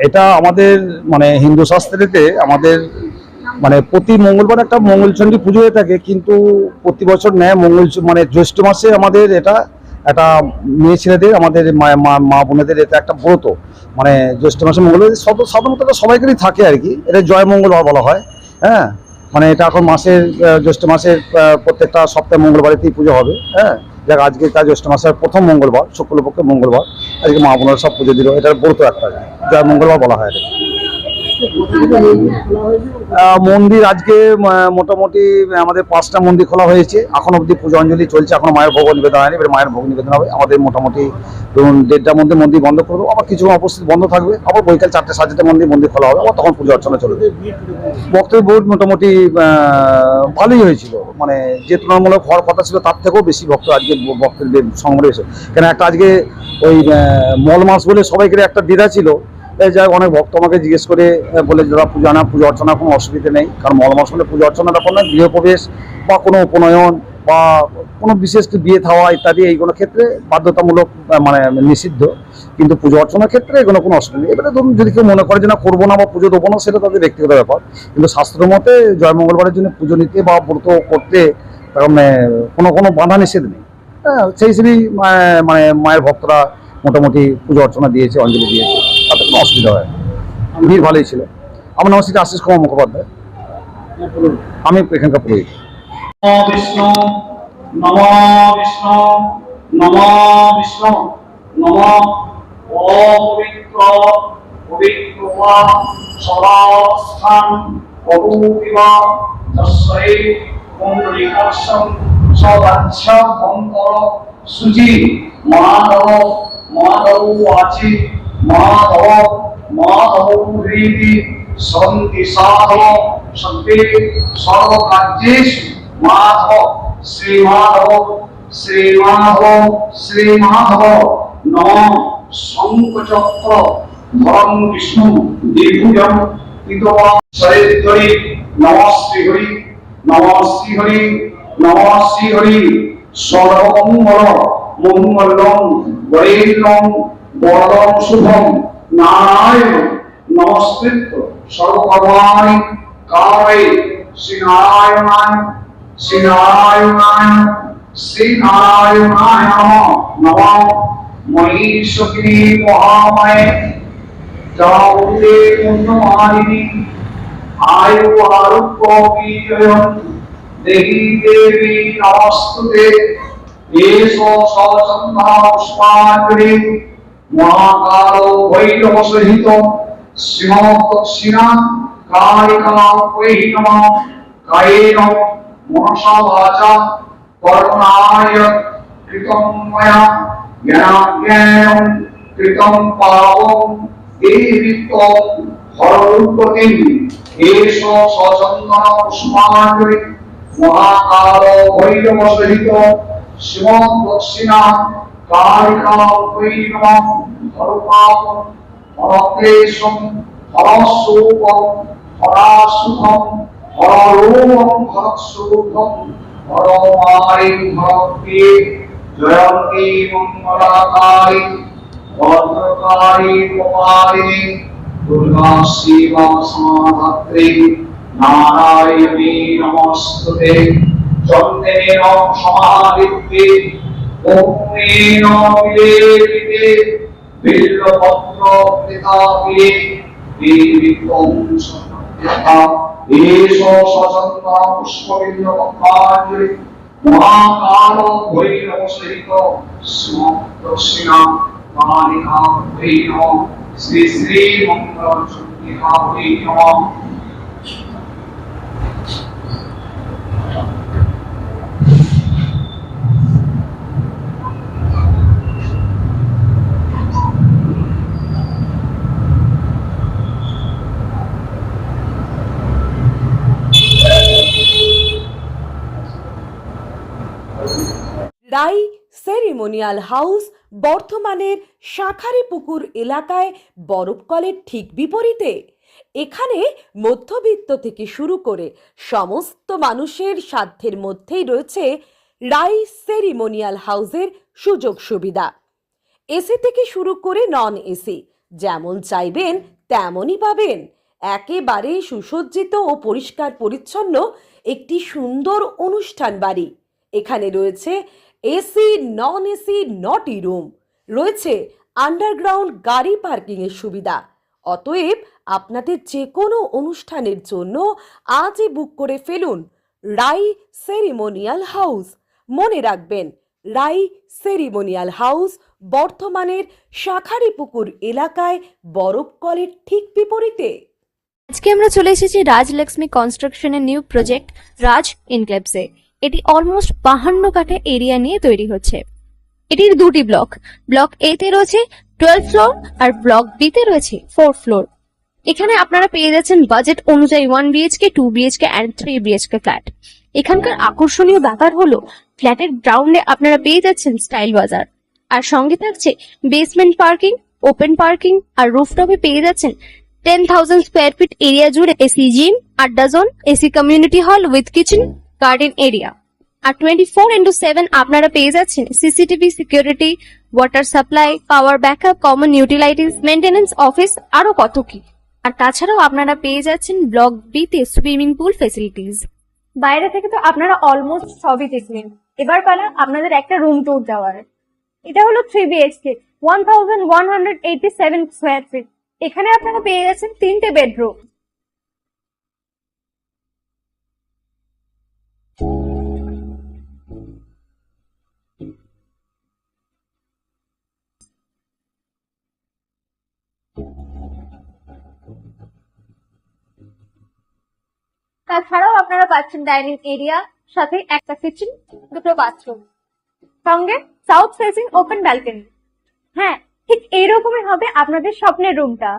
এটা আমাদের মানে হিন্দু শাস্ত্রেতে আমাদের মানে প্রতি মঙ্গলবার একটা মঙ্গলচণ্ডী পুজো হয়ে থাকে, কিন্তু প্রতি বছর নেয় মঙ্গল মানে জ্যৈষ্ঠ মাসে আমাদের এটা একটা মেয়ে ছেলেদের আমাদের মা বোনেদের এটা একটা ব্রত, মানে জ্যৈষ্ঠ মাসে মঙ্গলবার সাধারণত সবাইকারই থাকে আর কি। এটা জয় মঙ্গলবার বলা হয়। হ্যাঁ, মানে এটা এখন মাসের জ্যৈষ্ঠ মাসের প্রত্যেকটা সপ্তাহে মঙ্গলবারেতেই পুজো হবে। হ্যাঁ, যাক আজকে তার জ্যৈষ্ঠ মাসের প্রথম মঙ্গলবার, শুক্লপক্ষের মঙ্গলবার, আজকে মা বোনেরা সব পুজো দিল। এটার ব্রত একটা জয় মঙ্গলবার বলা হয়। মন্দির আজকে মোটামুটি আমাদের 5টা মন্দির খোলা হয়েছে, এখন অবধি পূজাঞ্জলি চলছে, এখন মায়ের ভোগ নিবেদন হয়নি। এবার মায়ের ভোগ নিবেদন হবে। আমাদের মোটামুটি ধরুন 1:30টার মধ্যে মন্দির বন্ধ করে দেবো, আবার কিছু উপস্থিত বন্ধ থাকবে, আবার বৈকাল 4টে 4:30টার মধ্যে মন্দির খোলা হবে, আবার তখন পুজো অর্চনা চলবে। ভক্তের ভোট মোটামুটি ভালোই হয়েছিল, মানে যে তুলনামূলক হওয়ার কথা ছিল তার থেকেও বেশি ভক্ত আজকে ভক্তের সংগ্রহ হয়েছে। কেন একটা আজকে ওই মল মাস বলে সবাইকে একটা দ্বিধা ছিল। যাই অনেক ভক্ত আমাকে জিজ্ঞেস করে বলে যারা পুজো অর্চনা কোনো অসুবিধা নেই, কারণ মল মাস হলে পুজো অর্চনাটা কোনো গৃহপ্রবেশ বা কোনো উপনয়ন বা কোনো বিশেষ বিয়ে থাওয়া ইত্যাদি এইগুলো ক্ষেত্রে বাধ্যতামূলক, মানে নিষিদ্ধ। কিন্তু পুজো অর্চনার ক্ষেত্রে এগুলো কোনো অসুবিধা নেই। এবারে ধরুন যদি কেউ মনে করে যে না করবো না বা পুজো দেবো না, সেটা তাদের ব্যক্তিগত ব্যাপার। কিন্তু শাস্ত্র মতে জয় মঙ্গলবারের জন্য পুজো নিতে বা ব্রত করতে মানে কোনো বাধা নিষেধ নেই। হ্যাঁ, সেই হিসেবেই মানে মায়ের ভক্তরা মোটামুটি পুজো অর্চনা দিয়েছে, অঞ্জলি দিয়েছে, তাতে কোনো অসুবিধা হয়। ভিড় ভালোই ছিল। আমার নাম শ্রী আশিস কুমার মুখোপাধ্যায়, আমি এখানকার পুরোহিত। বিষ্ণু নম বিষ্ণু নম বিষ্ণু নম অপবিত্র পবিত্র সদাস্থান অপূর্বা তস্মৈ কুণ্ডলিকাক্ষং সদাচ্ছ অন্তর সুচি মাধব মাধব আছে মাধব মাধব হৃদি সন্তি সাধব সন্তি সর্বকার্যেষু মাধব শ্রীমাধব শ্রীমাধব শ্রীমাধব নম শঙ্খচক্র ধরম বিষ্ণু দ্বিভুজম পিতবা সরেশ্বরী নম শ্রীহরি নম শ্রীহরি নম শ্রীহরি সর্বমঙ্গল মঙ্গলম বরেণ্যম বরদম শুভম নারায়ণ নমস্কৃত্য সর্বকর্মাণি কারয়ে শ্রীনারায়ণায় শ্রীনারায়ণায় শ্রীনারায়ণায় নমঃ মহিষী মহামায়ে যাউতে পুণ্যমালিনী আয়ু আরোগ্য বিজয়ম দেহি দেবী নমস্তুতে এষো সচন্দনা পুষ্পাঞ্জলি মহাকালো ভৈরব সহিত সিংহদক্ষিণা কালিকা বৈ নমঃ কায়েন মনসা বাচা কর্মণায় কৃতম ময়া জ্ঞানাজ্ঞানং কৃতম পাপং দেহিত্বং হররূপতিং এষো সচন্দন পুষ্পাঞ্জলি মহাকালো ভৈরব সহিত সিংহদক্ষিণা কালিকা বৈ নমঃ হরপাপং হরক্লেশং হরশোকং হরাসুখং হরলোভং হরস্বরূপং হরমারিং হরপ্রিয়ে জয়ন্তী মঙ্গলাকারী ভদ্রকারী কপালিনী দুর্গা শিবা সমাধাত্রী নারায়ণী নমস্তুতে চন্দ্রেণ সমাদিত্যে ওমেন বিলেপিতে বিল্লপত্র পিতাপিলে দেবিত্বং সন্ন্যতা এষো সচন্দন পুষ্পবিল্ল পদ্মাঞ্জলি মহাকালো ভৈরব সহিত দক্ষিণা কালিকা বৈ নমঃ শ্রী শ্রী মঙ্গল চন্ডিকা বৈ নমঃ। রাই সেরিমোনিয়াল হাউস বর্ধমানের শাঁখারীপুকুর এলাকায় বরফকলের ঠিক বিপরীতে। এখানে মধ্যবিত্ত থেকে শুরু করে সমস্ত মানুষের সাধ্যের মধ্যেই রয়েছে রাই সেরিমোনিয়াল হাউসের সুযোগ সুবিধা। এসি থেকে শুরু করে নন এসি যেমন চাইবেন তেমনই পাবেন। একেবারে সুসজ্জিত ও পরিষ্কার পরিচ্ছন্ন একটি সুন্দর অনুষ্ঠান বাড়ি। এখানে রয়েছে এসি, নন এসি, নটি রুম, রয়েছে আন্ডারগ্রাউন্ড গাড়ি পার্কিংয়ের সুবিধা। অতএব আপনাদের যে কোনো অনুষ্ঠানের জন্য আজই বুক করে ফেলুন রাই সেরিমোনিয়াল হাউস। মনে রাখবেন, রাই সেরিমোনিয়াল হাউস বর্ধমানের শাঁখারীপুকুর এলাকায় বরফকলের ঠিক বিপরীতে। আজকে আমরা চলে এসেছি রাজলক্ষ্মী কনস্ট্রাকশনের নিউ প্রজেক্ট রাজ ইনক্লেভসে। এটি অলমোস্ট 52 কাঠা এরিয়া নিয়ে তৈরি হচ্ছে। এটির দুটি ব্লক, ব্লক এ তে রয়েছে 12 ফ্লোর আর ব্লক বি তে রয়েছে 4 ফ্লোর। এখানে আপনারা পেয়ে যাচ্ছেন বাজেট অনুযায়ী 1 BHK, 2 BHK and 3 BHK flat. এখানকার আকর্ষণীয় ব্যাপার হলো ফ্ল্যাটের গ্রাউন্ডে আপনারা পেয়ে যাচ্ছেন স্টাইল বাজার, আর সঙ্গে থাকছে বেসমেন্ট পার্কিং, ওপেন পার্কিং, আর রুফটপে পেয়ে যাচ্ছেন 10,000 স্কোয়ার ফিট এরিয়া জুড়ে এসি জিম, আড্ডা zone, AC community hall with kitchen, garden area. আর 24/7 আপনারা পেয়ে যাচ্ছেন CCTV security, water supply, power backup, common utilities, maintenance office, আরো কত কি। আর তাছাড়াও আপনারা পেয়ে যাচ্ছেন ব্লক বি তে সুইমিং পুল ফেসিলিটিস। বাইরে থেকে তো আপনারা অলমোস্ট সবই দেখলেন, এবার পালা আপনাদের একটা রুম ট্যুর দেওয়ার। এটা হলো 3 বিএইচকে, 1187 স্কোয়ার ফিট। এখানে আপনারা পেয়ে যাচ্ছেন 3টে বেডরুম। তাছাড়াও আপনারা পাচ্ছেন ডাইনিং এরিয়া, সাথে একটা কিচেন, দুটো বাথরুম, সঙ্গে সাউথ ফেসিং ওপেন ব্যালকনি। হ্যাঁ, ঠিক এইরকমই হবে আপনাদের স্বপ্নের রুমটা।